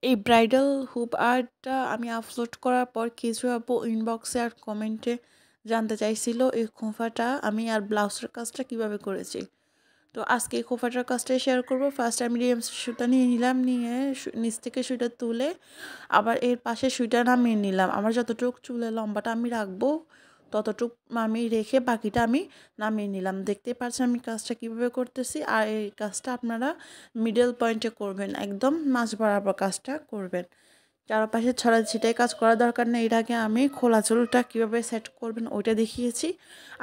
এই ব্রাইডাল হুপ আর্টটা আমি আপলোড করার পর কিছু আপু ইনবক্সে আর কমেন্টে জানতে চাইছিল এই খোঁপাটা আমি আর ব্লাউজের কাজটা কিভাবে করেছি। তো আজকে এই খোঁপাটার কাজটাই শেয়ার করব। ফার্স্ট আমি রিএমসি সুতা নিয়ে নিলাম, নিয়ে নিচ থেকে সুইটা তুলে আবার এর পাশে সুইটা নামিয়ে নিলাম। আমার যতটুকু চুলের লম্বাটা আমি রাখবো ততটুক আমি রেখে বাকিটা আমি নামিয়ে নিলাম। দেখতে পাচ্ছেন আমি কাজটা কিভাবে করতেছি। আর এই কাজটা আপনারা মিডল পয়েন্টে করবেন, একদম মাঝ বরাবর কাজটা করবেন। চারপাশে ছড়া ছিটাই কাজ করার দরকার নেই। এর আগে আমি খোলা চুলটা কীভাবে সেট করবেন ওইটা দেখিয়েছি,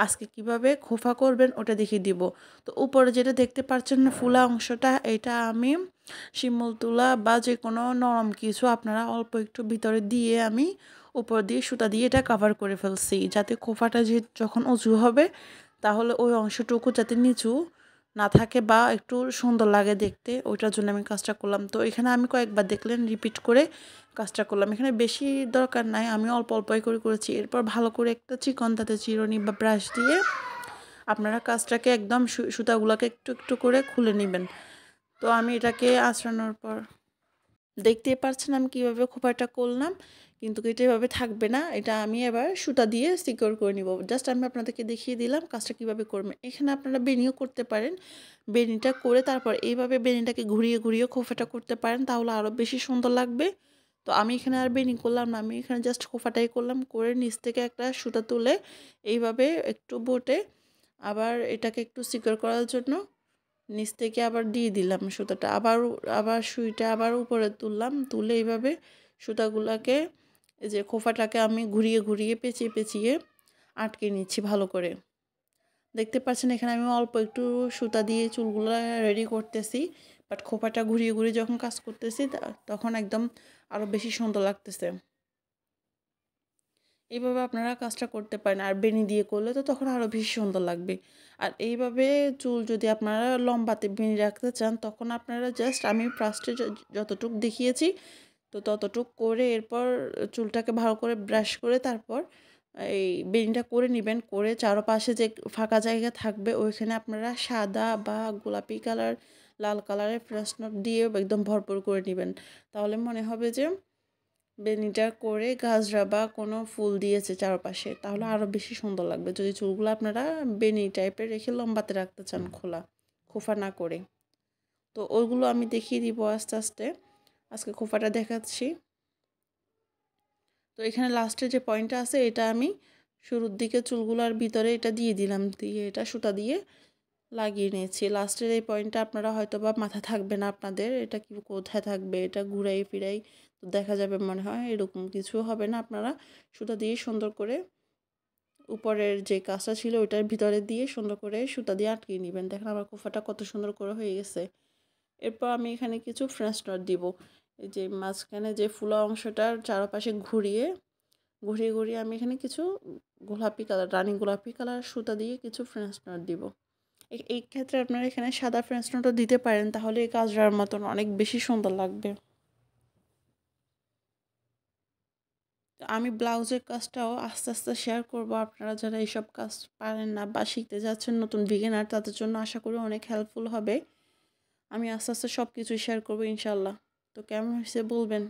আজকে কিভাবে খোপা করবেন ওটা দেখিয়ে দিব। তো উপরে যেটা দেখতে পাচ্ছেন ফুলা অংশটা, এটা আমি শিমুল তুলা বা যে কোনো নরম কিছু আপনারা অল্প একটু ভিতরে দিয়ে আমি উপর দিয়ে সুতা দিয়ে এটা কাভার করে ফেলছি, যাতে খোপাটা যে যখন উঁচু হবে তাহলে ওই অংশটুকু যাতে নিচু না থাকে বা একটু সুন্দর লাগে দেখতে, ওইটার জন্য আমি কাজটা করলাম। তো এখানে আমি কয়েকবার দেখলেন রিপিট করে কাজটা করলাম। এখানে বেশি দরকার নাই, আমি অল্প অল্পই করে করেছি। এরপর ভালো করে একটা চিকন তাতে চিরুনি বা ব্রাশ দিয়ে আপনারা কাজটাকে একদম সুতাগুলোকে একটু একটু করে খুলে নেবেন। তো আমি এটাকে আঁচড়ানোর পর দেখতেই পাচ্ছেন আমি কীভাবে খোপাটা করলাম, কিন্তু এটা এভাবে থাকবে না। এটা আমি এবার সুতা দিয়ে সিকিউর করে নিব। জাস্ট আমি আপনাদেরকে দেখিয়ে দিলাম কাজটা কীভাবে করবেন। এখানে আপনারা বেনিও করতে পারেন, বেনিটা করে তারপর এইভাবে বেনিটাকে ঘুরিয়ে ঘুরিয়ে খোপাটা করতে পারেন, তাহলে আরও বেশি সুন্দর লাগবে। তো আমি এখানে আর বেনি করলাম না, আমি এখানে জাস্ট খোপাটাই করলাম, করে নিচ থেকে একটা সুতা তুলে এইভাবে একটু বোটে আবার এটাকে একটু সিকিউর করার জন্য নিচ থেকে আবার দিয়ে দিলাম সুতাটা, আবার সুইটা আবার উপরে তুললাম, তুলে এইভাবে সুতাগুলোকে এই যে খোপাটাকে আমি ঘুরিয়ে ঘুরিয়ে পেঁচিয়ে পেঁচিয়ে আটকে নিচ্ছি ভালো করে। দেখতে পাচ্ছেন এখানে আমি অল্প একটু সুতা দিয়ে চুলগুলো রেডি করতেছি, বাট খোপাটা ঘুরিয়ে ঘুরিয়ে যখন কাজ করতেছি তখন একদম আরও বেশি সুন্দর লাগতেছে। এইভাবে আপনারা কাজটা করতে পারেন, আর বেনি দিয়ে করলে তো তখন আরও বেশি সুন্দর লাগবে। আর এইভাবে চুল যদি আপনারা লম্বাতে বেনি রাখতে চান তখন আপনারা জাস্ট আমি ফার্স্টে যতটুকু দেখিয়েছি তো ততটুক করে এরপর চুলটাকে ভালো করে ব্রাশ করে তারপর এই বেনিটা করে নেবেন। করে চারপাশে যে ফাঁকা জায়গা থাকবে ওইখানে আপনারা সাদা বা গোলাপি কালার, লাল কালারের ফ্রেশনার দিয়ে একদম ভরপুর করে নেবেন। তাহলে মনে হবে যে বেনিটা করে গাজরা বা কোনো ফুল দিয়েছে চারপাশে, তাহলে আরও বেশি সুন্দর লাগবে। যদি চুলগুলো আপনারা বেনি টাইপের রেখে লম্বাতে রাখতে চান খোপা না করে, তো ওইগুলো আমি দেখিয়ে দিব আস্তে আস্তে। আজকে খোপাটা দেখাচ্ছি। তো এখানে লাস্টে যে পয়েন্টটা আছে এটা আমি শুরুর দিকে চুলগুলোর ভিতরে এটা দিয়ে দিলাম, দিয়ে এটা সুতা দিয়ে লাগিয়ে নিয়েছি। লাস্টের এই পয়েন্টটা আপনারা হয়তো বা মাথা থাকবে না আপনাদের, এটা কি কোথায় থাকবে, এটা ঘুরাই ফিরাই তো দেখা যাবে মনে হয়, এরকম কিছু হবে না। আপনারা সুতা দিয়ে সুন্দর করে উপরের যে কাজটা ছিল ওইটার ভিতরে দিয়ে সুন্দর করে সুতা দিয়ে আটকিয়ে নেবেন। দেখেন আমার কোফাটা কত সুন্দর করে হয়ে গেছে। এরপর আমি এখানে কিছু ফ্রেঞ্চ নট দিব। এই যে মাঝখানে যে ফুলা অংশটার চারপাশে ঘুরিয়ে ঘুরিয়ে ঘুরিয়ে আমি এখানে কিছু গোলাপি কালার, রানী গোলাপি কালার সুতা দিয়ে কিছু ফ্রেঞ্চ নট দিব। এই ক্ষেত্রে আপনারা এখানে সাদা ফ্রেঞ্চ নটও দিতে পারেন, তাহলে এই কাজটার মতন অনেক বেশি সুন্দর লাগবে। তো আমি ব্লাউজের কাজটাও আস্তে আস্তে শেয়ার করব। আপনারা যারা এইসব কাজ পারেন না বা শিখতে যাচ্ছেন নতুন বিগিনার, তাদের জন্য আশা করি অনেক হেল্পফুল হবে। আমি আস্তে আস্তে সব কিছুই শেয়ার করবো ইনশাল্লাহ। তো কেমন হয়েছে বলবেন।